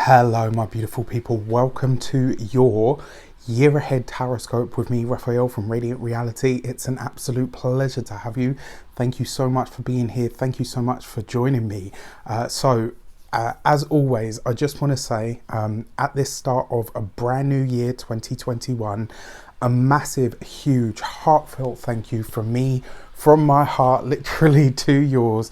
Hello, my beautiful people. Welcome to your year ahead tarot with me, Raphael from Reydiant Reality. It's an absolute pleasure to have you. Thank you so much for being here. Thank you so much for joining me. As always, I just want to say at this start of a brand new year 2021, a massive, huge, heartfelt thank you from me, from my heart, literally to yours,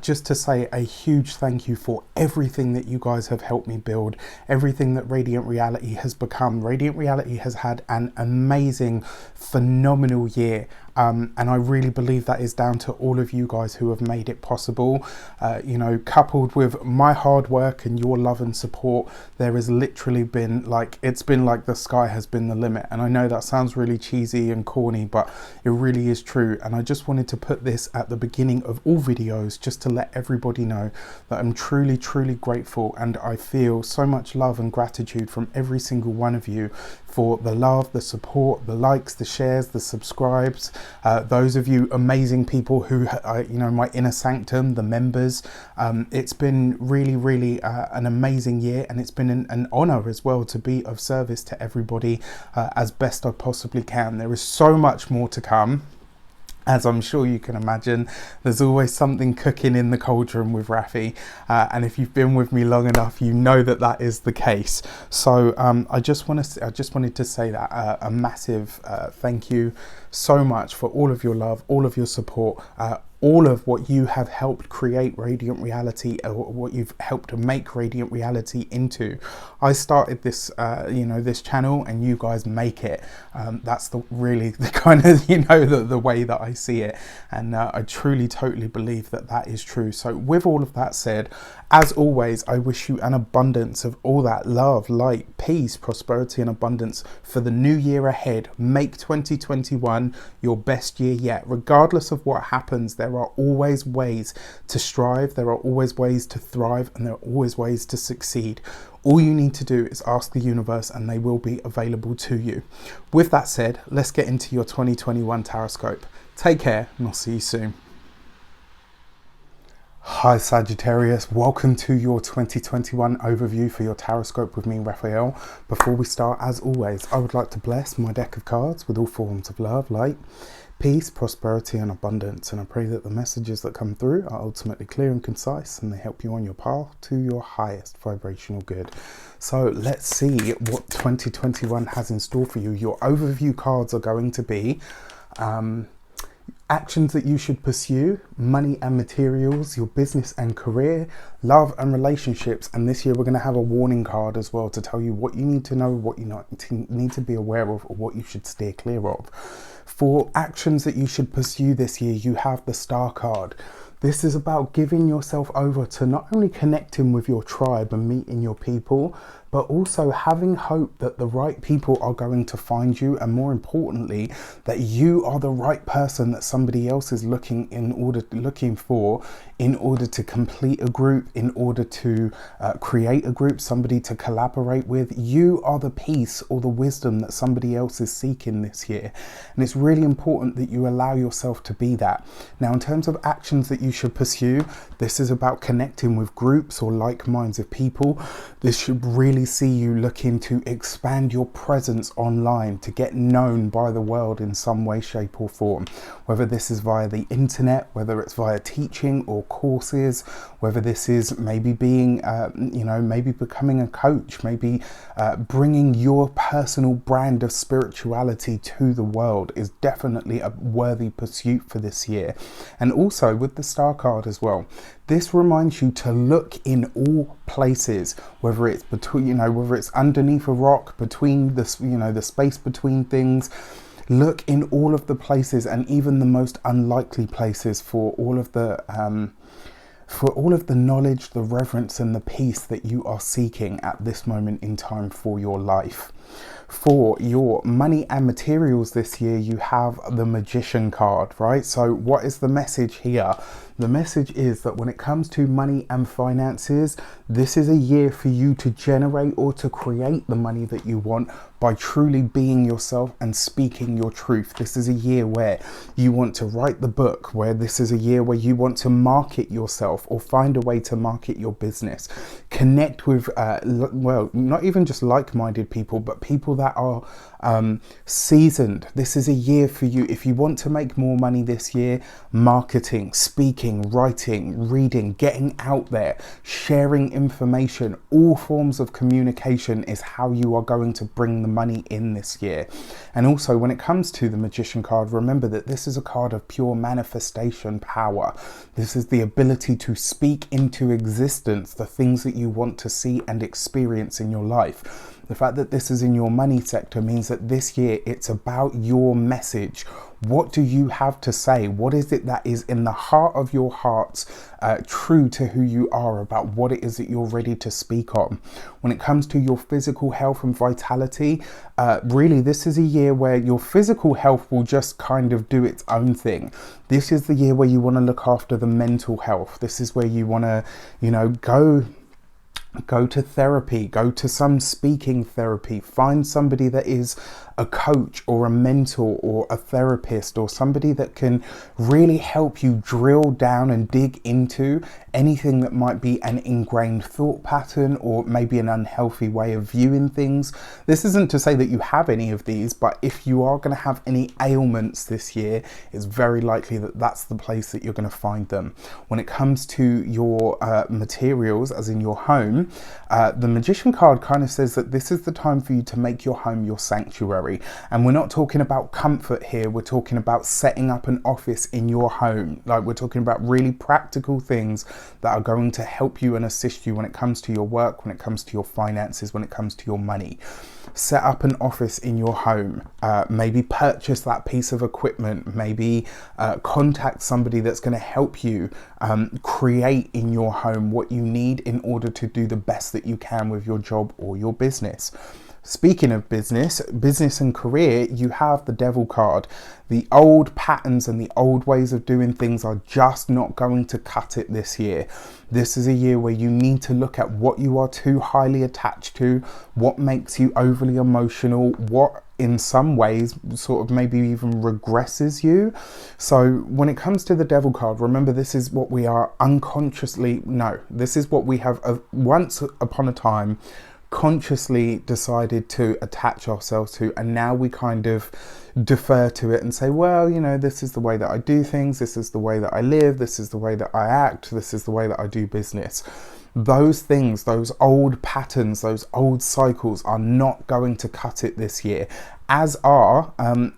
just to say a huge thank you for everything that you guys have helped me build, everything that Reydiant Reality has become. Reydiant Reality has had an amazing, phenomenal year. And I really believe that is down to all of you guys who have made it possible. Coupled with my hard work and your love and support, there has literally been it's been like the sky has been the limit. And I know that sounds really cheesy and corny, but it really is true. And I just wanted to put this at the beginning of all videos just to let everybody know that I'm truly, truly grateful, and I feel so much love and gratitude from every single one of you for the love, the support, the likes, the shares, the subscribes, those of you amazing people who, my inner sanctum, the members. It's been really, really an amazing year, and it's been an honor as well to be of service to everybody as best I possibly can. There is so much more to come. As I'm sure you can imagine, there's always something cooking in the cauldron with Rafi, and if you've been with me long enough, you know that that is the case. So I just wanted to say that a massive thank you so much for all of your love, all of your support, all of what you have helped create Reydiant Reality, or what you've helped to make Reydiant Reality into. I started this, this channel, and you guys make it. That's the kind of, the way that I see it. And I truly, totally believe that that is true. So with all of that said, as always, I wish you an abundance of all that love, light, peace, prosperity, and abundance for the new year ahead. Make 2021 your best year yet. Regardless of what happens, there are always ways to strive, there are always ways to thrive, and there are always ways to succeed. All you need to do is ask the universe, and they will be available to you. With that said, let's get into your 2021 tarot. Take care, and I'll see you soon. Hi Sagittarius, welcome to your 2021 overview for your tarot with me, Raphael. Before we start, as always, I would like to bless my deck of cards with all forms of love, light, peace, prosperity, and abundance. And I pray that the messages that come through are ultimately clear and concise, and they help you on your path to your highest vibrational good. So let's see what 2021 has in store for you. Your overview cards are going to be actions that you should pursue, money and materials, your business and career, love and relationships. And this year we're going to have a warning card as well to tell you what you need to know, what you need to be aware of, or what you should steer clear of. For actions that you should pursue this year, you have the Star card. This is about giving yourself over to not only connecting with your tribe and meeting your people, but also having hope that the right people are going to find you, and more importantly, that you are the right person that somebody else is looking for in order to complete a group, in order to create a group, somebody to collaborate with. You are the peace or the wisdom that somebody else is seeking this year. And it's really important that you allow yourself to be that. Now, in terms of actions that you should pursue, this is about connecting with groups or like minds of people. This should really see you looking to expand your presence online, to get known by the world in some way, shape or form, whether this is via the internet, whether it's via teaching or courses, whether this is maybe being maybe becoming a coach, maybe bringing your personal brand of spirituality to the world is definitely a worthy pursuit for this year. And also with the Star card as well, this reminds you to look in all places, whether it's between, whether it's underneath a rock, between the space between things. Look in all of the places, and even the most unlikely places, for all of the knowledge, the reverence, and the peace that you are seeking at this moment in time for your life. For your money and materials this year, you have the Magician card, right? So what is the message here? The message is that when it comes to money and finances, this is a year for you to generate or to create the money that you want by truly being yourself and speaking your truth. This is a year where you want to write the book, where this is a year where you want to market yourself or find a way to market your business. Connect with, well, not even just like-minded people, but people that are seasoned. This is a year for you. If you want to make more money this year, marketing, speaking, writing, reading, getting out there, sharing information, all forms of communication is how you are going to bring the money in this year. And also, when it comes to the Magician card, remember that this is a card of pure manifestation power. This is the ability to speak into existence the things that you want to see and experience in your life. The fact that this is in your money sector means that this year it's about your message. What do you have to say? What is it that is in the heart of your hearts, true to who you are, about what it is that you're ready to speak on? When it comes to your physical health and vitality, really this is a year where your physical health will just kind of do its own thing. This is the year where you want to look after the mental health. This is where you want to, you know, go to therapy, go to some speaking therapy, find somebody that is a coach or a mentor or a therapist or somebody that can really help you drill down and dig into anything that might be an ingrained thought pattern or maybe an unhealthy way of viewing things. This isn't to say that you have any of these, but if you are going to have any ailments this year, it's very likely that that's the place that you're going to find them. When it comes to your materials, as in your home, the Magician card kind of says that this is the time for you to make your home your sanctuary. And we're not talking about comfort here, we're talking about setting up an office in your home. Like, we're talking about really practical things that are going to help you and assist you when it comes to your work, when it comes to your finances, when it comes to your money. Set up an office in your home, maybe purchase that piece of equipment, maybe contact somebody that's going to help you create in your home what you need in order to do the best that you can with your job or your business. Speaking of business and career, you have the Devil card. The old patterns and the old ways of doing things are just not going to cut it this year. This is a year where you need to look at what you are too highly attached to, what makes you overly emotional, what in some ways sort of maybe even regresses you. So when it comes to the Devil card, remember this is what we are this is what we have once upon a time consciously decided to attach ourselves to, and now we kind of defer to it and say, well, you know, this is the way that I do things, this is the way that I live, this is the way that I act, this is the way that I do business. Those things, those old patterns, those old cycles are not going to cut it this year, as are,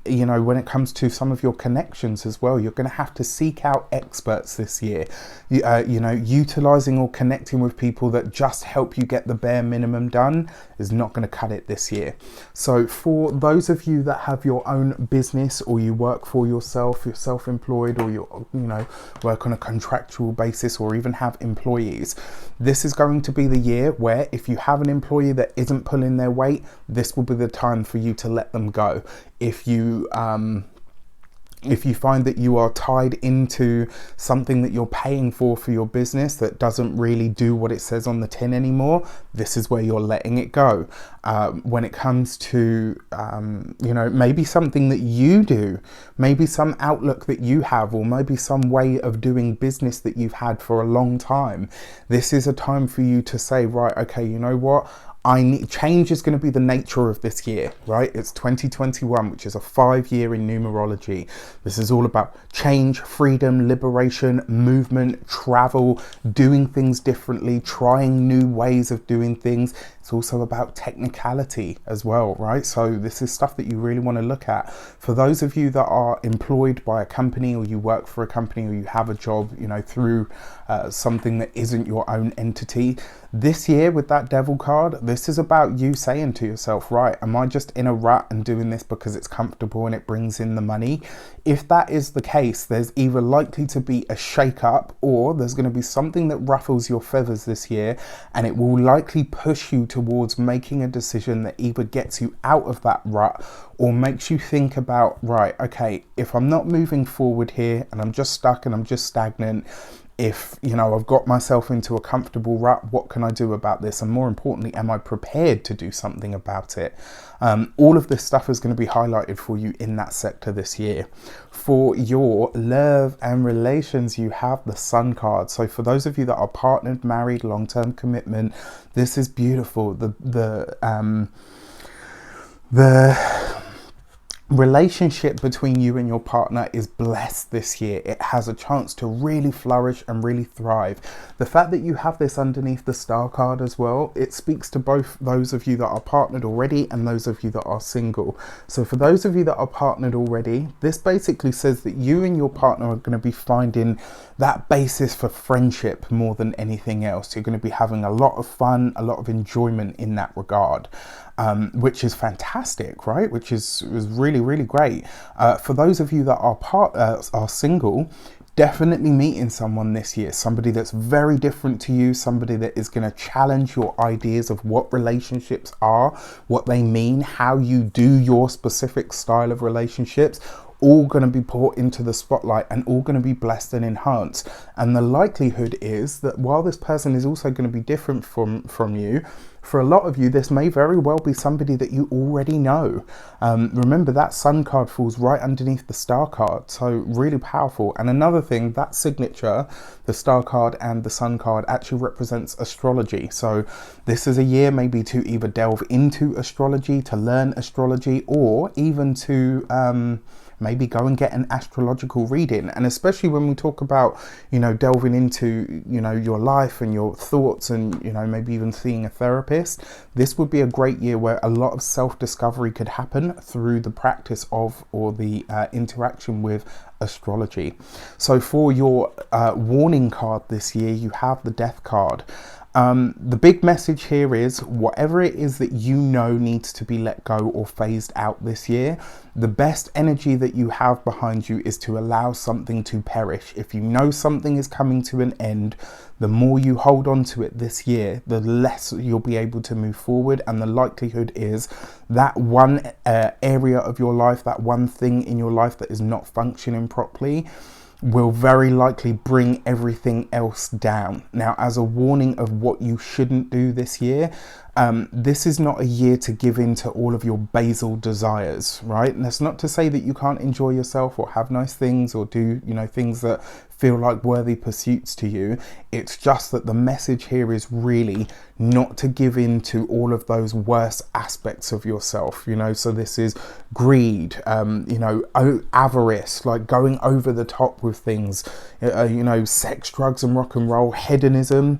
you know, when it comes to some of your connections as well. You're going to have to seek out experts this year, you know, utilizing or connecting with people that just help you get the bare minimum done is not going to cut it this year. So for those of you that have your own business, or you work for yourself, you're self-employed, or you know, work on a contractual basis, or even have employees, this is going to be the year where if you have an employee that isn't pulling their weight, this will be the time for you to let them go. If you find that you are tied into something that you're paying for your business that doesn't really do what it says on the tin anymore, this is where you're letting it go. When it comes to, you know, maybe something that you do, maybe some outlook that you have, or maybe some way of doing business that you've had for a long time, this is a time for you to say, right, okay, you know what? Change is going to be the nature of this year, right? It's 2021, which is a 5-year in numerology. This is all about change, freedom, liberation, movement, travel, doing things differently, trying new ways of doing things. It's also about technicality as well, right? So this is stuff that you really want to look at. For those of you that are employed by a company, or you work for a company, or you have a job, you know, through something that isn't your own entity, this year with that Devil card, this is about you saying to yourself, right, am I just in a rut and doing this because it's comfortable and it brings in the money? If that is the case, there's either likely to be a shake-up, or there's going to be something that ruffles your feathers this year, and it will likely push you towards making a decision that either gets you out of that rut or makes you think about, right, okay, if I'm not moving forward here and I'm just stuck and I'm just stagnant, if, you know, I've got myself into a comfortable rut, what can I do about this? And more importantly, am I prepared to do something about it? All of this stuff is going to be highlighted for you in that sector this year. For your love and relations, you have the Sun card. So for those of you that are partnered, married, long-term commitment, this is beautiful. The relationship between you and your partner is blessed this year. It has a chance to really flourish and really thrive. The fact that you have this underneath the Star card as well, it speaks to both those of you that are partnered already and those of you that are single. So for those of you that are partnered already, this basically says that you and your partner are going to be finding that basis for friendship more than anything else. You're going to be having a lot of fun, a lot of enjoyment in that regard. Which is fantastic, right? Which is really, really great. For those of you that are single, definitely meeting someone this year, somebody that's very different to you, somebody that is going to challenge your ideas of what relationships are, what they mean, how you do your specific style of relationships, all going to be brought into the spotlight and all going to be blessed and enhanced. And the likelihood is that while this person is also going to be different from you, for a lot of you, this may very well be somebody that you already know. Remember, that Sun card falls right underneath the Star card, so really powerful. And another thing, that signature, the Star card and the Sun card, actually represents astrology. So this is a year maybe to either delve into astrology, to learn astrology, or even to maybe go and get an astrological reading. And especially when we talk about, you know, delving into, you know, your life and your thoughts and, you know, maybe even seeing a therapist, this would be a great year where a lot of self-discovery could happen through the practice of or the interaction with astrology. So for your warning card this year, you have the Death card. The big message here is whatever it is that you know needs to be let go or phased out this year, the best energy that you have behind you is to allow something to perish. If you know something is coming to an end, the more you hold on to it this year, the less you'll be able to move forward. And the likelihood is that one area of your life, that one thing in your life that is not functioning properly, will very likely bring everything else down. Now, as a warning of what you shouldn't do this year, this is not a year to give in to all of your basal desires, right? And that's not to say that you can't enjoy yourself or have nice things or do, you know, things that feel like worthy pursuits to you. It's just that the message here is really not to give in to all of those worst aspects of yourself, you know. So this is greed, you know, avarice, like going over the top with things, you know, sex, drugs and rock and roll. Hedonism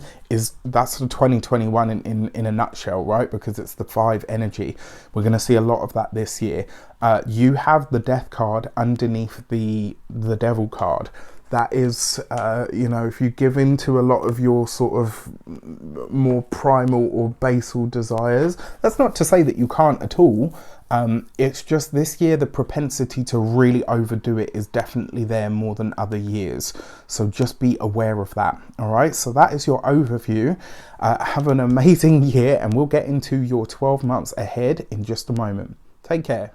that's the 2021 in a nutshell, right? Because it's the 5 energy. We're going to see a lot of that this year. You have the Death card underneath the Devil card. That is, you know, if you give in to a lot of your sort of more primal or basal desires, that's not to say that you can't at all. It's just this year, the propensity to really overdo it is definitely there more than other years. So just be aware of that. All right. So that is your overview. Have an amazing year, and we'll get into your 12 months ahead in just a moment. Take care.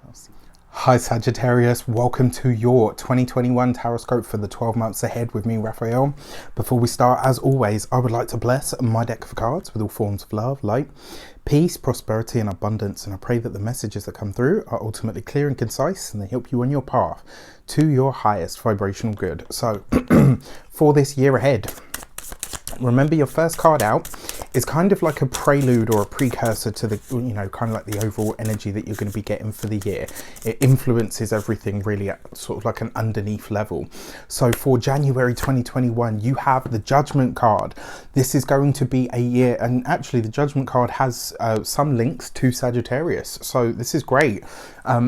Hi Sagittarius, welcome to your 2021 Taroscope for the 12 months ahead with me, Raphael. Before we start, as always, I would like to bless my deck of cards with all forms of love, light, peace, prosperity and abundance, and I pray that the messages that come through are ultimately clear and concise and they help you on your path to your highest vibrational good. So for this year ahead, remember your first card out is kind of like a prelude or a precursor to the, you know, kind of like the overall energy that you're going to be getting for the year. It influences everything really at sort of like an underneath level. So for January 2021, you have the Judgment card. This is going to be a year, and actually the Judgment card has some links to Sagittarius. So this is great.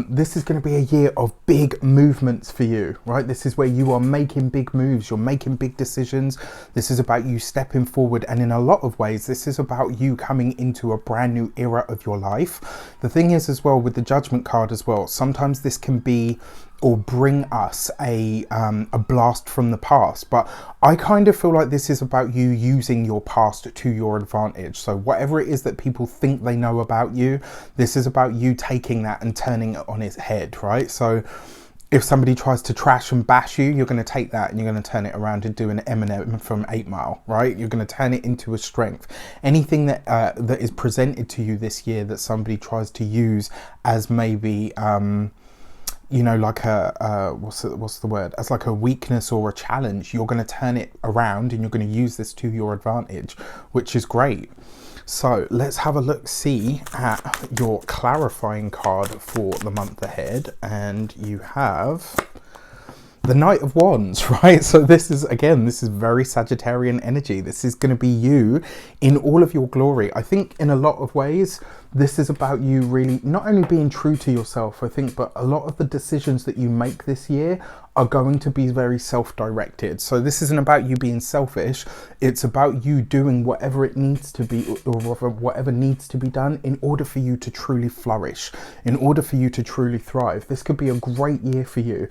This is going to be a year of big movements for you, right? This is where you are making big moves. You're making big decisions. This is about you stepping forward. And in a lot of ways, this is about you coming into a brand new era of your life. The thing is as well with the Judgment card as well, sometimes this can be or bring us a blast from the past. But I kind of feel like this is about you using your past to your advantage. So whatever it is that people think they know about you, this is about you taking that and turning it on its head, right? So if somebody tries to trash and bash you, you're going to take that and you're going to turn it around and do an Eminem from 8 Mile, right? You're going to turn it into a strength. Anything that that is presented to you this year that somebody tries to use as maybe, you know, like a, what's the word? As like a weakness or a challenge, you're going to turn it around and you're going to use this to your advantage, which is great. So let's have a look, see at your clarifying card for the month ahead. And you have the Knight of Wands, right? So this is, again, this is very Sagittarian energy. This is going to be you in all of your glory. I think in a lot of ways, this is about you really not only being true to yourself, I think, but a lot of the decisions that you make this year are going to be very self-directed. So this isn't about you being selfish. It's about you doing whatever it needs to be, or whatever needs to be done in order for you to truly flourish, in order for you to truly thrive. This could be a great year for you.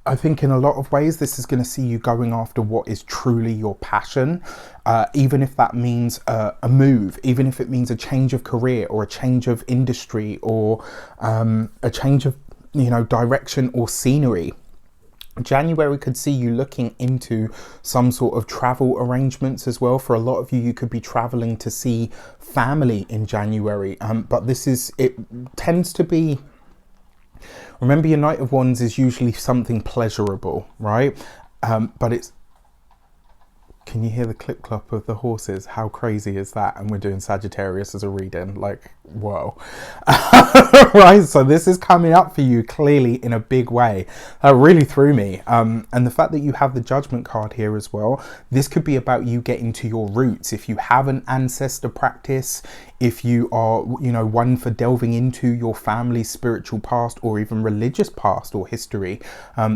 I think in a lot of ways, this is going to see you going after what is truly your passion, even if that means a move, even if it means a change of career or a change of industry or a change of, you know, direction or scenery. January could see you looking into some sort of travel arrangements as well. For a lot of you, you could be traveling to see family in January. But it tends to be, remember, your Knight of Wands is usually something pleasurable, right? But it's, can you hear the clip clop of the horses? How crazy is that? And we're doing Sagittarius as a reading, like, whoa. Right, so this is coming up for you clearly in a big way. That really threw me. And the fact that you have the Judgment card here as well, this could be about you getting to your roots. If you have an ancestor practice, if you are, you know, one for delving into your family's spiritual past or even religious past or history,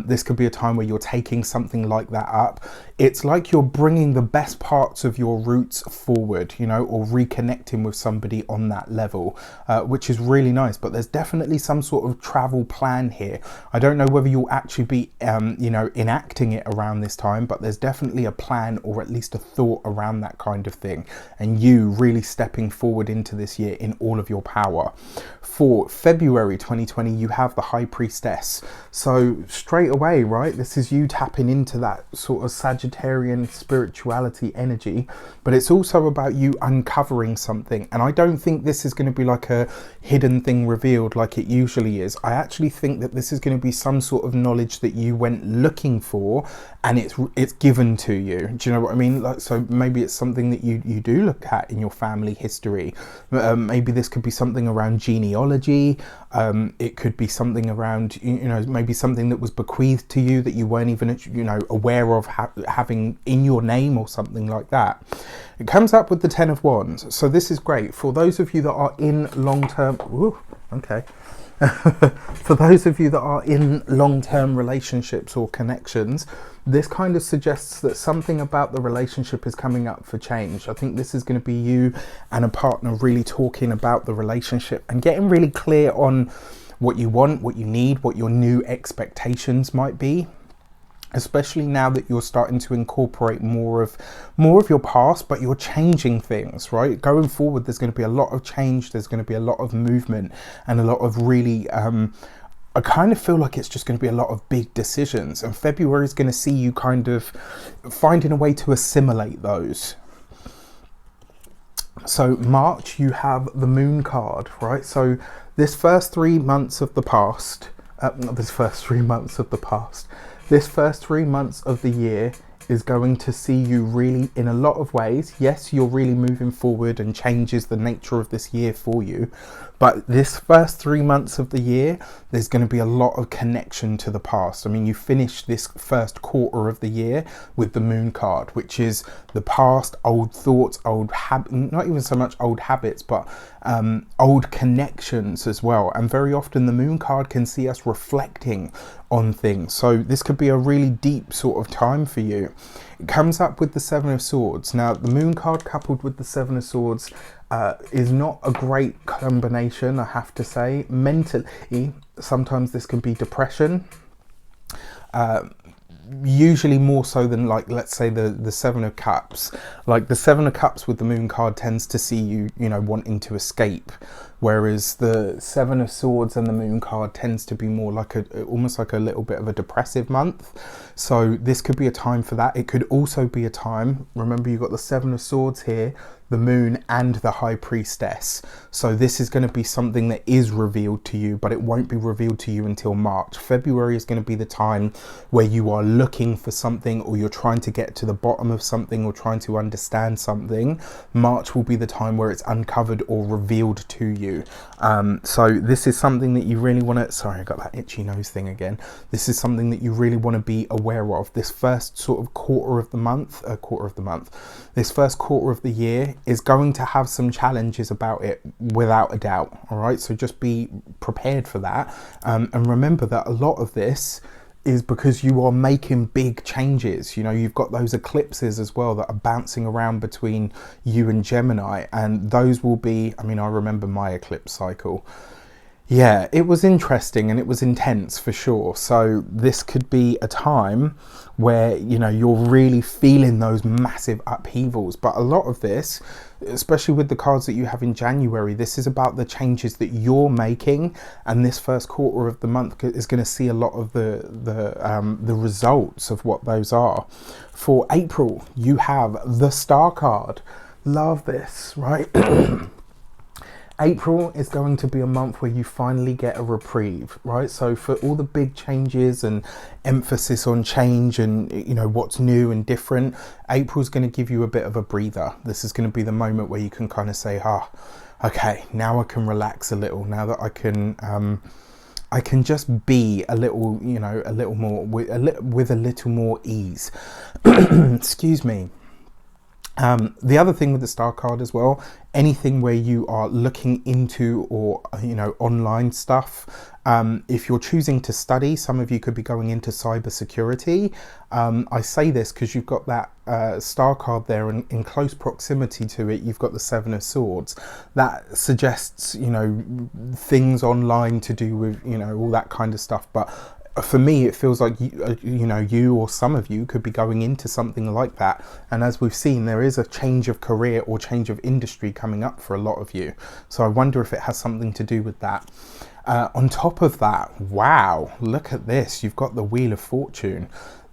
this could be a time where you're taking something like that up. It's like you're bringing the best parts of your roots forward, you know, or reconnecting with somebody on that level, which is really nice. But there's definitely some sort of travel plan here. I don't know whether you'll actually be, you know, enacting it around this time, but there's definitely a plan or at least a thought around that kind of thing. And you really stepping forward into this year in all of your power. For February 2020, you have the High Priestess. So straight away, right, this is you tapping into that sort of Sagittarian spirituality energy, but it's also about you uncovering something. And I don't think this is going to be like a hidden thing revealed like it usually is. I actually think that this is going to be some sort of knowledge that you went looking for and it's given to you. Do you know what I mean? Like, so maybe it's something that you do look at in your family history. Maybe this could be something around genealogy. It could be something around, you know, maybe something that was bequeathed to you that you weren't even, you know, aware of having in your name or something like that. It comes up with the Ten of Wands. So this is great for those of you that are in long-term, for those of you that are in long-term relationships or connections, this kind of suggests that something about the relationship is coming up for change. I think this is going to be you and a partner really talking about the relationship and getting really clear on what you want, what you need, what your new expectations might be. Especially now that you're starting to incorporate more of your past, but you're changing things, right? Going forward, there's going to be a lot of change. There's going to be a lot of movement and a lot of really, I kind of feel like it's just going to be a lot of big decisions. And February is going to see you kind of finding a way to assimilate those. So March, you have the Moon card, right? So this first 3 months of the past, this first 3 months of the year is going to see you really, in a lot of ways, yes, you're really moving forward and changes the nature of this year for you. But this first 3 months of the year, there's going to be a lot of connection to the past. I mean, you finish this first quarter of the year with the Moon card, which is the past, old thoughts, old habits, not even so much old habits, but old connections as well. And very often the Moon card can see us reflecting on things. So this could be a really deep sort of time for you. It comes up with the Seven of Swords. Now, the Moon card coupled with the Seven of Swords is not a great combination, I have to say. Mentally, sometimes this can be depression. usually more so than, like, let's say the Seven of Cups. Like the Seven of Cups with the Moon card tends to see you, you know, wanting to escape, whereas the Seven of Swords and the Moon card tends to be more like almost like a little bit of a depressive month. So this could be a time for that. It could also be a time, remember you've got the Seven of Swords here, the Moon and the High Priestess. So this is going to be something that is revealed to you, but it won't be revealed to you until March. February is going to be the time where you are looking for something, or you're trying to get to the bottom of something, or trying to understand something. March will be the time where it's uncovered or revealed to you. So this is something that you really want to, sorry, I got that itchy nose thing again. This is something that you really want to be aware of. This first sort of quarter of the month, this first quarter of the year is going to have some challenges about it, without a doubt. All right, so just be prepared for that, and remember that a lot of this is because you are making big changes. You know, you've got those eclipses as well that are bouncing around between you and Gemini, and those will be, I mean, I remember my eclipse cycle. Yeah, it was interesting and it was intense for sure. So this could be a time where, you know, you're really feeling those massive upheavals. But a lot of this, especially with the cards that you have in January, this is about the changes that you're making. And this first quarter of the month is going to see a lot of the results of what those are. For April, you have the Star card. Love this, right? April is going to be a month where you finally get a reprieve, right? So for all the big changes and emphasis on change and, you know, what's new and different, April's going to give you a bit of a breather. This is going to be the moment where you can kind of say, okay, now I can relax a little. Now that I can just be a little, you know, a little more with a little more ease. Excuse me. The other thing with the Star card as well, anything where you are looking into, or, you know, online stuff, if you're choosing to study, some of you could be going into cybersecurity. I say this because you've got that Star card there, and in close proximity to it you've got the Seven of Swords. That suggests, you know, things online to do with, you know, all that kind of stuff. But for me, it feels like you or some of you could be going into something like that. And as we've seen, there is a change of career or change of industry coming up for a lot of you. So I wonder if it has something to do with that. On top of that, wow, look at this. You've got the Wheel of Fortune.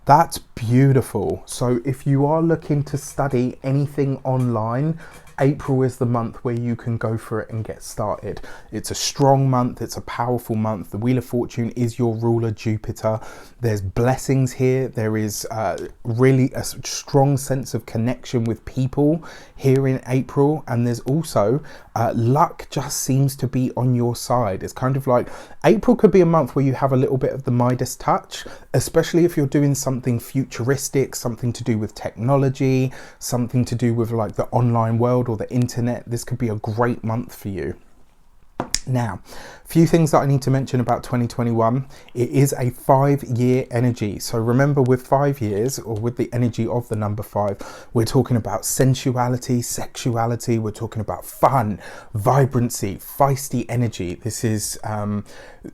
That's beautiful. So if you are looking to study anything online, April is the month where you can go for it and get started. It's a strong month. It's a powerful month. The Wheel of Fortune is your ruler, Jupiter. There's blessings here. There is really a strong sense of connection with people here in April. And there's also luck just seems to be on your side. It's kind of like April could be a month where you have a little bit of the Midas touch, especially if you're doing something futuristic, something to do with technology, something to do with like the online world or the internet. This could be a great month for you. Now, a few things that I need to mention about 2021. It is a 5-year energy. So remember, with 5 years, or with the energy of the number 5, we're talking about sensuality, sexuality. We're talking about fun, vibrancy, feisty energy. This is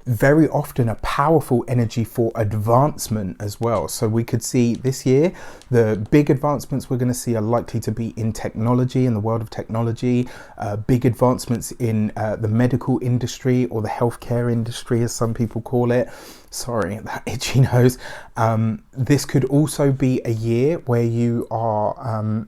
very often a powerful energy for advancement as well. So we could see this year, the big advancements we're going to see are likely to be in technology, in the world of technology, big advancements in the medical industry, or the healthcare industry, as some people call it. Sorry, that itchy nose. This could also be a year where you are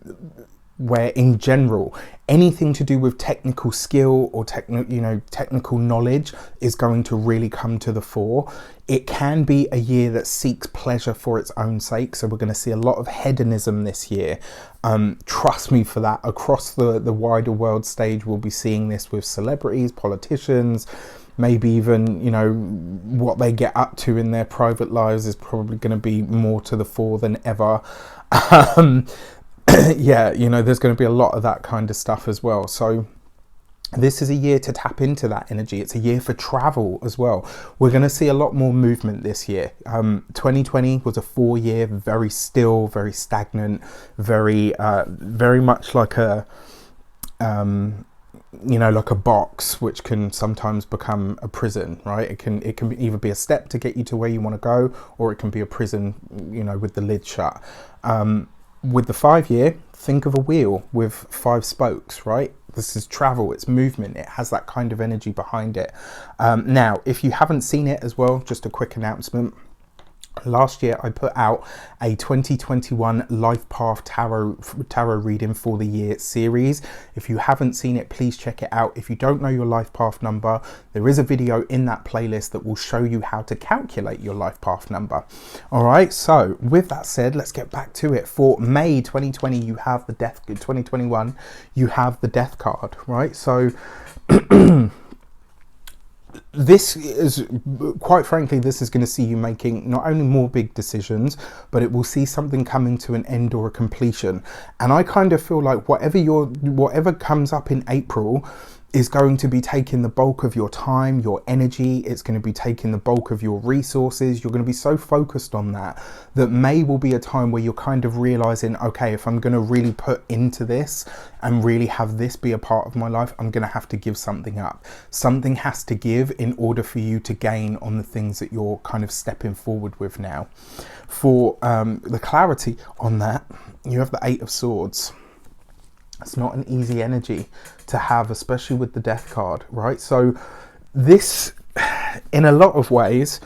where in general anything to do with technical skill or technical knowledge is going to really come to the fore. It can be a year that seeks pleasure for its own sake, so we're going to see a lot of hedonism this year. Trust me for that. Across the wider world stage, we'll be seeing this with celebrities, politicians, maybe even, you know, what they get up to in their private lives is probably going to be more to the fore than ever. Yeah, you know, there's going to be a lot of that kind of stuff as well. So this is a year to tap into that energy. It's a year for travel as well. We're going to see a lot more movement this year. 2020 was a 4-year, very still, very stagnant, very much like a like a box, which can sometimes become a prison, right? It can either be a step to get you to where you want to go, or it can be a prison, with the lid shut. With the 5 year, think of a wheel with 5 spokes, right? This is travel, it's movement, it has that kind of energy behind it. Now, if you haven't seen it as well, just a quick announcement. Last year I put out a 2021 Life Path tarot reading for the year series. If you haven't seen it, please check it out. If you don't know your life path number, there is a video in that playlist that will show you how to calculate your life path number. All right, so with that said, let's get back to it. For May 2020, you have the death. 2021, you have the death card, right? So this is, quite frankly, this is going to see you making not only more big decisions, but it will see something coming to an end or a completion. And I kind of feel like whatever comes up in April is going to be taking the bulk of your time, your energy. It's going to be taking the bulk of your resources. You're going to be so focused on that May will be a time where you're kind of realizing, okay, if I'm going to really put into this and really have this be a part of my life, I'm going to have to give something up. Something has to give in order for you to gain on the things that you're kind of stepping forward with now. For the clarity on that, you have the 8 of Swords. It's not an easy energy to have, especially with the death card, right? So this, in a lot of ways,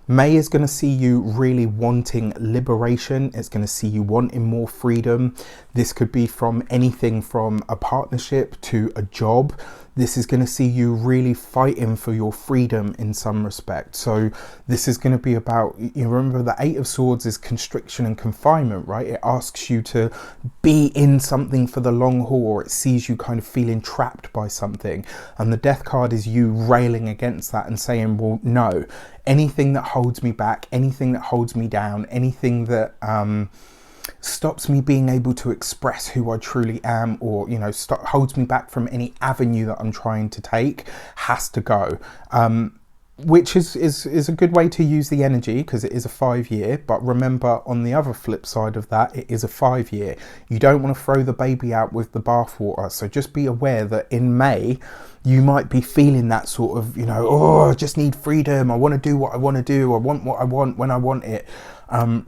May is going to see you really wanting liberation. It's going to see you wanting more freedom. This could be from anything from a partnership to a job. This is going to see you really fighting for your freedom in some respect. So this is going to be about, you remember the 8 of Swords is constriction and confinement, right? It asks you to be in something for the long haul, or it sees you kind of feeling trapped by something. And the death card is you railing against that and saying, well, no, anything that holds me back, anything that holds me down, anything that stops me being able to express who I truly am, or holds me back from any avenue that I'm trying to take, has to go. Which is a good way to use the energy, because it is a 5 year. But remember, on the other flip side of that, it is a 5 year. You don't want to throw the baby out with the bathwater. So just be aware that in May, you might be feeling that sort of, oh, I just need freedom. I want to do what I want to do. I want what I want when I want it.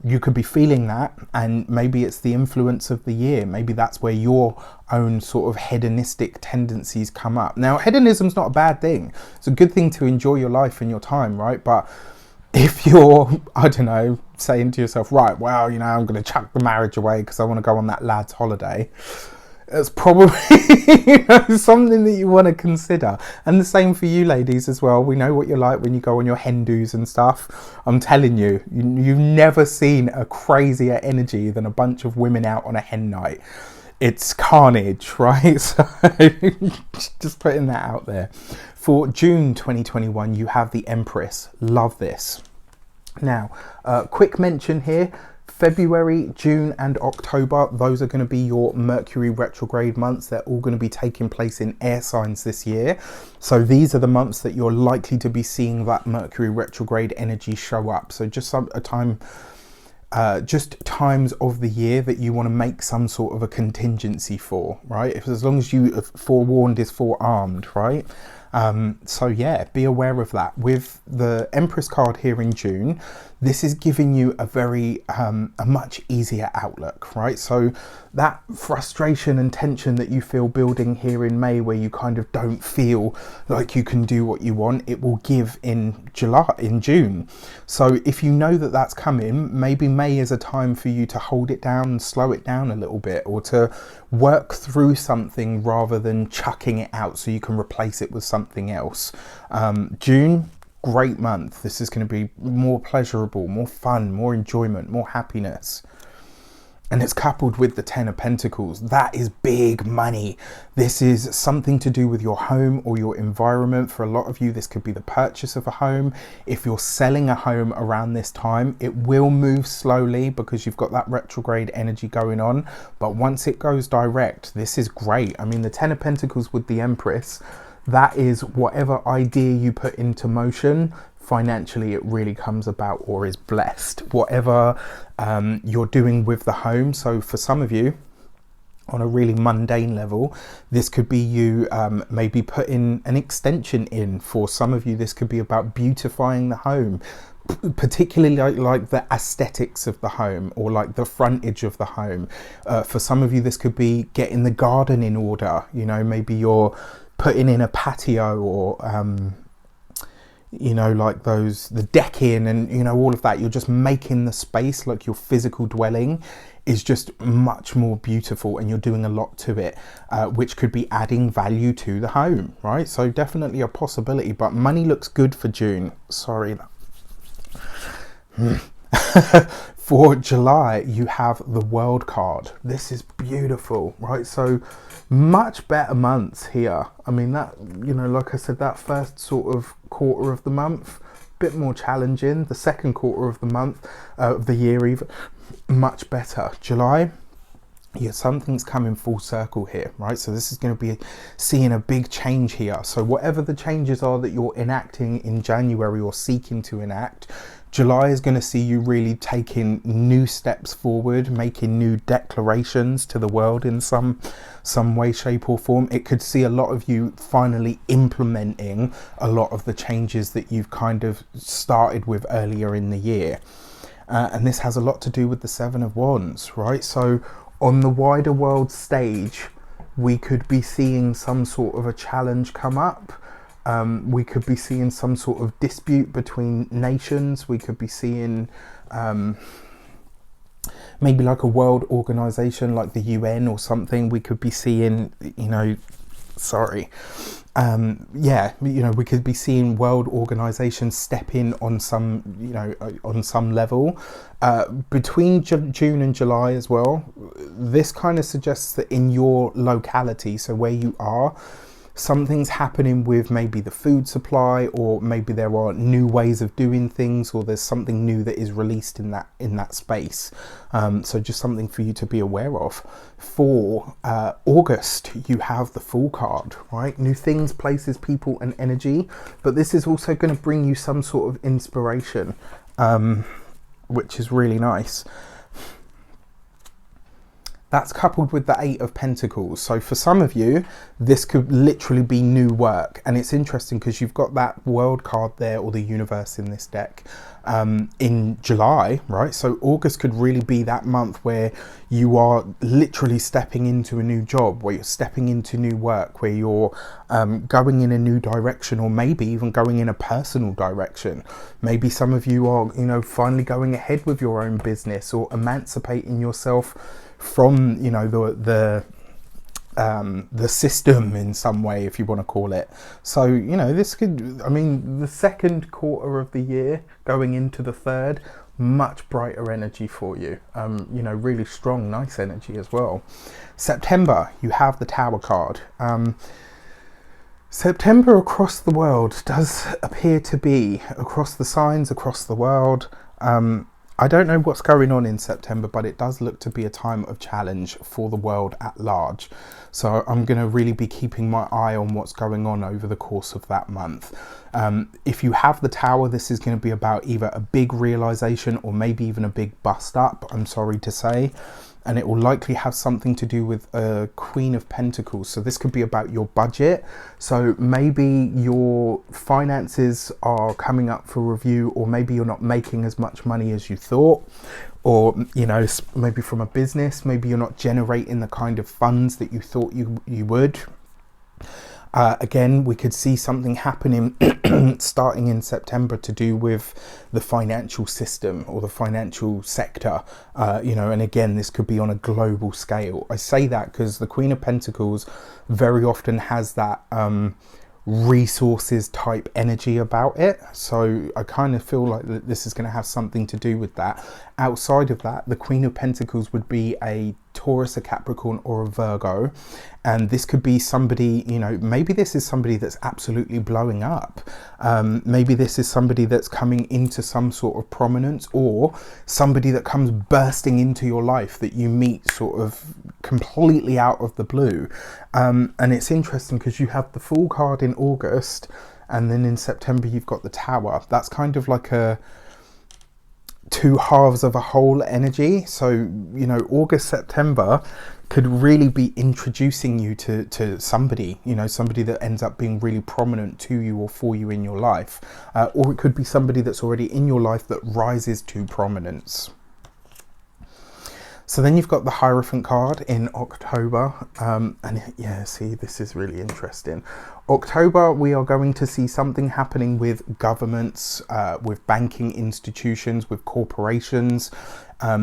You could be feeling that, and maybe it's the influence of the year. Maybe that's where your own sort of hedonistic tendencies come up. Now, hedonism's not a bad thing. It's a good thing to enjoy your life and your time, right? But if you're, I don't know, saying to yourself, right, well, I'm going to chuck the marriage away because I want to go on that lad's holiday, it's probably something that you want to consider. And the same for you ladies as well. We know what you're like when you go on your hen do's and stuff. I'm telling you, you've never seen a crazier energy than a bunch of women out on a hen night. It's carnage, right? So just putting that out there. For June 2021, you have the Empress. Love this. Now, quick mention here. February, June and October, those are going to be your Mercury retrograde months. They're all going to be taking place in air signs this year. So these are the months that you're likely to be seeing that Mercury retrograde energy show up. So just times of the year that you want to make some sort of a contingency for, right? As long as you forewarned is forearmed, right? So yeah, be aware of that. With the Empress card here in June, this is giving you a much easier outlook, right? So that frustration and tension that you feel building here in May, where you kind of don't feel like you can do what you want, it will give in June. So if you know that that's coming, maybe May is a time for you to hold it down and slow it down a little bit, or to work through something rather than chucking it out so you can replace it with something else. June, great month. This is going to be more pleasurable, more fun, more enjoyment, more happiness. And it's coupled with the 10 of Pentacles. That is big money. This is something to do with your home or your environment. For a lot of you, this could be the purchase of a home. If you're selling a home around this time, it will move slowly because you've got that retrograde energy going on. But once it goes direct, this is great. I mean, the 10 of Pentacles with the Empress, that is whatever idea you put into motion, financially it really comes about or is blessed. Whatever you're doing with the home. So for some of you, on a really mundane level, this could be you maybe putting an extension in. For some of you, this could be about beautifying the home, particularly like the aesthetics of the home, or like the frontage of the home. For some of you, this could be getting the garden in order. You know, maybe you're putting in a patio, or you know, like the decking and, you know, all of that. You're just making the space, like your physical dwelling is just much more beautiful, and you're doing a lot to it, which could be adding value to the home, right? So definitely a possibility, but money looks good for June. Sorry. For July, you have the World card. This is beautiful, right? So much better months here. I mean, that, you know, like I said, that first sort of quarter of the month, bit more challenging. The second quarter of the month, of the year, even much better. July, yeah, something's coming full circle here, right? So this is going to be seeing a big change here. So whatever the changes are that you're enacting in January or seeking to enact, July is going to see you really taking new steps forward, making new declarations to the world in some way, shape or form. It could see a lot of you finally implementing a lot of the changes that you've kind of started with earlier in the year. And this has a lot to do with the Seven of Wands, right? So on the wider world stage, we could be seeing some sort of a challenge come up. We could be seeing some sort of dispute between nations. We could be seeing maybe like a world organization like the UN or something. We could be seeing, you know, yeah, you know, we could be seeing world organizations step in on some, you know, on some level. Between June and July as well, this kind of suggests that in your locality, so where you are, something's happening with maybe the food supply, or maybe there are new ways of doing things, or there's something new that is released in that space. So just something for you to be aware of. For August, you have the Fool card, right? New things, places, people and energy. But this is also going to bring you some sort of inspiration, which is really nice. That's coupled with the Eight of Pentacles. So for some of you, this could literally be new work. And it's interesting because you've got that World card there, or the universe in this deck, in July, right? So August could really be that month where you are literally stepping into a new job, where you're stepping into new work, where you're going in a new direction, or maybe even going in a personal direction. Maybe some of you are, you know, finally going ahead with your own business, or emancipating yourself from, you know, the system in some way, if you want to call it. So, you know, this could, I mean, the second quarter of the year going into the third, much brighter energy for you. You know, really strong, nice energy as well. September, you have the Tower card. September across the world does appear to be, across the signs, across the world, I don't know what's going on in September, but it does look to be a time of challenge for the world at large. So I'm going to really be keeping my eye on what's going on over the course of that month. If you have the Tower, this is going to be about either a big realization, or maybe even a big bust up, I'm sorry to say. And it will likely have something to do with a Queen of Pentacles. So this could be about your budget. So maybe your finances are coming up for review, or maybe you're not making as much money as you thought, or, you know, maybe from a business, maybe you're not generating the kind of funds that you thought you would. Again, we could see something happening starting in September to do with the financial system, or the financial sector, you know, and again, this could be on a global scale. I say that because the Queen of Pentacles very often has that resources type energy about it. So I kind of feel like that this is going to have something to do with that. Outside of that, the Queen of Pentacles would be a Taurus, a Capricorn or a Virgo. And this could be somebody, you know, maybe this is somebody that's absolutely blowing up. Maybe this is somebody that's coming into some sort of prominence, or somebody that comes bursting into your life that you meet sort of completely out of the blue. And it's interesting because you have the Fool card in August, and then in September you've got the Tower. That's kind of like a two halves of a whole energy. So, you know, August, September could really be introducing you to somebody, you know, somebody that ends up being really prominent to you or for you in your life. Or it could be somebody that's already in your life that rises to prominence. So then you've got the Hierophant card in October. And yeah, see, this is really interesting. October, we are going to see something happening with governments, with banking institutions, with corporations.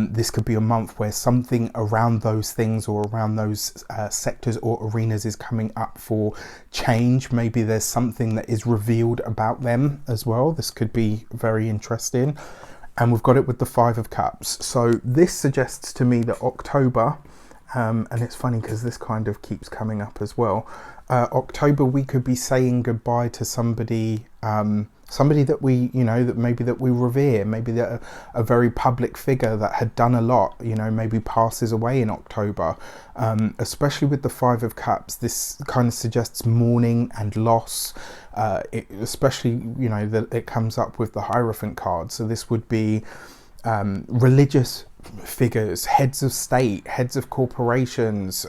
This could be a month where something around those things or around those sectors or arenas is coming up for change. Maybe there's something that is revealed about them as well. This could be very interesting. And we've got it with the Five of Cups. So this suggests to me that October, and it's funny because this kind of keeps coming up as well. October, we could be saying goodbye to somebody, somebody that we, you know, that maybe that we revere, maybe that a very public figure that had done a lot, you know, maybe passes away in October. Especially with the Five of Cups, this kind of suggests mourning and loss. Especially, you know, that it comes up with the Hierophant card. So this would be religious figures, heads of state, heads of corporations,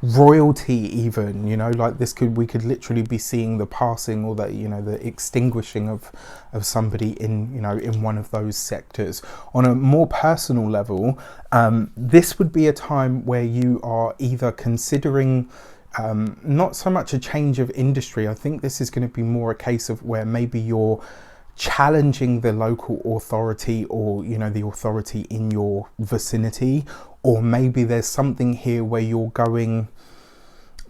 royalty even, you know, like this could, we could literally be seeing the passing or the, you know, the extinguishing of somebody in, you know, in one of those sectors. On a more personal level, this would be a time where you are either considering not so much a change of industry. I think this is going to be more a case of where maybe you're challenging the local authority or, you know, the authority in your vicinity, or maybe there's something here where you're going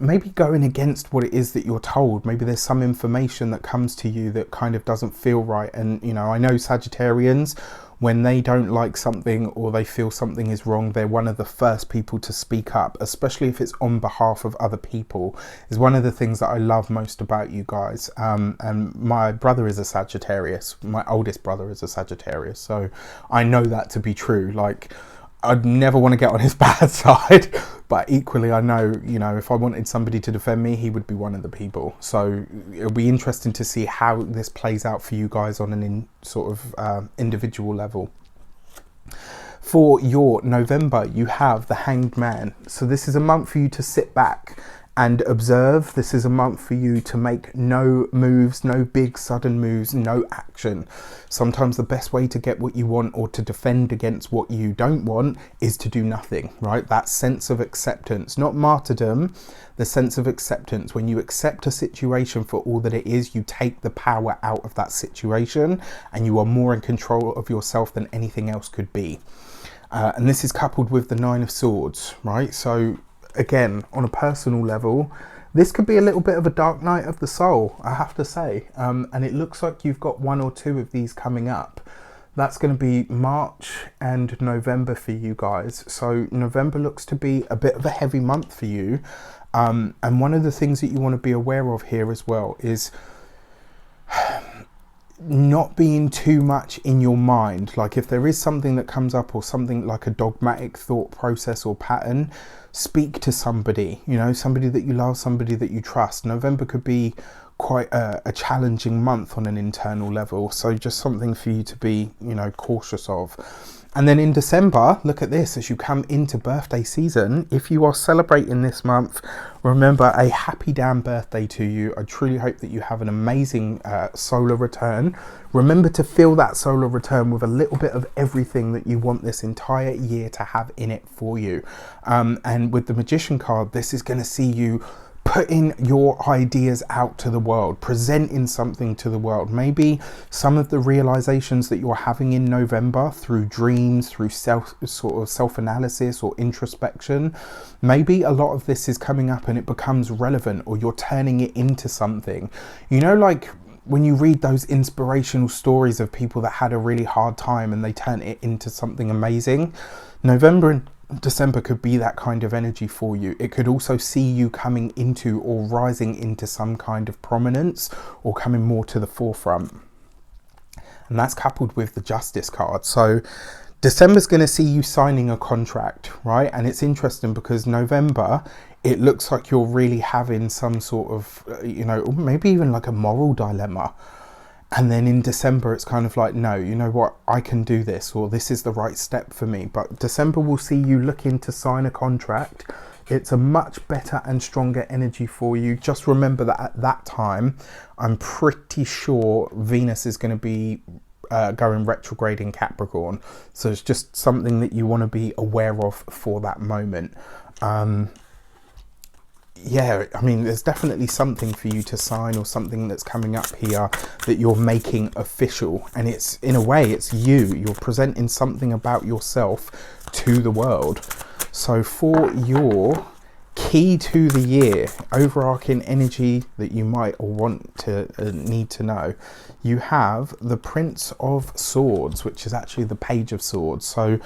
against what it is that you're told. Maybe there's some information that comes to you that kind of doesn't feel right. And, you know, I know Sagittarians, when they don't like something or they feel something is wrong, they're one of the first people to speak up, especially if it's on behalf of other people. Is one of the things that I love most about you guys. And my brother is a Sagittarius. My oldest brother is a Sagittarius. So I know that to be true. Like, I'd never want to get on his bad side, but equally I know, you know, if I wanted somebody to defend me, he would be one of the people. So it'll be interesting to see how this plays out for you guys on an individual level. For your November, you have the Hanged Man. So this is a month for you to sit back and observe. This is a month for you to make no moves, no big sudden moves, no action. Sometimes the best way to get what you want or to defend against what you don't want is to do nothing, right? That sense of acceptance, not martyrdom, the sense of acceptance. When you accept a situation for all that it is, you take the power out of that situation and you are more in control of yourself than anything else could be. And this is coupled with the Nine of Swords, right? So again, on a personal level, this could be a little bit of a dark night of the soul, I have to say. And it looks like you've got one or two of these coming up. That's going to be March and November for you guys. So November looks to be a bit of a heavy month for you. And one of the things that you want to be aware of here as well is not being too much in your mind. Like if there is something that comes up or something like a dogmatic thought process or pattern, speak to somebody, you know, somebody that you love, somebody that you trust. November could be quite a challenging month on an internal level. So just something for you to be, you know, cautious of. And then in December, look at this, as you come into birthday season, if you are celebrating this month, remember, a happy damn birthday to you. I truly hope that you have an amazing solar return. Remember to fill that solar return with a little bit of everything that you want this entire year to have in it for you. And with the Magician card, this is going to see you putting your ideas out to the world, presenting something to the world. Maybe some of the realizations that you're having in November through dreams, through self-analysis or introspection, maybe a lot of this is coming up and it becomes relevant, or you're turning it into something. You know, like when you read those inspirational stories of people that had a really hard time and they turn it into something amazing. November and December could be that kind of energy for you. It could also see you coming into or rising into some kind of prominence or coming more to the forefront. And that's coupled with the Justice card. So December's going to see you signing a contract, right? And it's interesting because November, it looks like you're really having some sort of, you know, maybe even like a moral dilemma. And then in December, it's kind of like, no, you know what, I can do this, or this is the right step for me. But December will see you looking to sign a contract. It's a much better and stronger energy for you. Just remember that at that time, I'm pretty sure Venus is going to be going retrograde in Capricorn. So it's just something that you want to be aware of for that moment. Yeah, I mean, there's definitely something for you to sign, or something that's coming up here that you're making official. And it's, in a way, it's you. You're presenting something about yourself to the world. So for your key to the year, overarching energy that you might or want to need to know, you have the Prince of Swords, which is actually the Page of Swords. So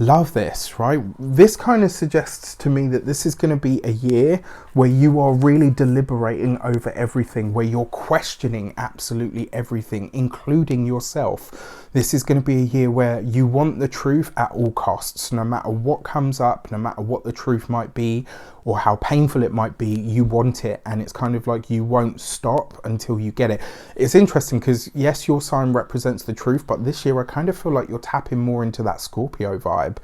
love this, right? This kind of suggests to me that this is going to be a year where you are really deliberating over everything, where you're questioning absolutely everything, including yourself. This is going to be a year where you want the truth at all costs, no matter what comes up, no matter what the truth might be, or how painful it might be, you want it. And it's kind of like you won't stop until you get it. It's interesting because, yes, your sign represents the truth, but this year I kind of feel like you're tapping more into that Scorpio vibe.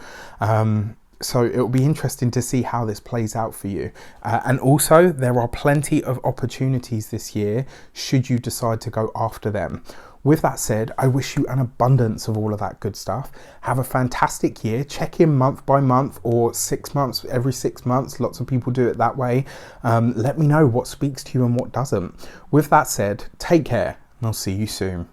So it'll be interesting to see how this plays out for you. And also, there are plenty of opportunities this year should you decide to go after them. With that said, I wish you an abundance of all of that good stuff. Have a fantastic year. Check in month by month, or 6 months, every 6 months. Lots of people do it that way. Let me know what speaks to you and what doesn't. With that said, take care, and I'll see you soon.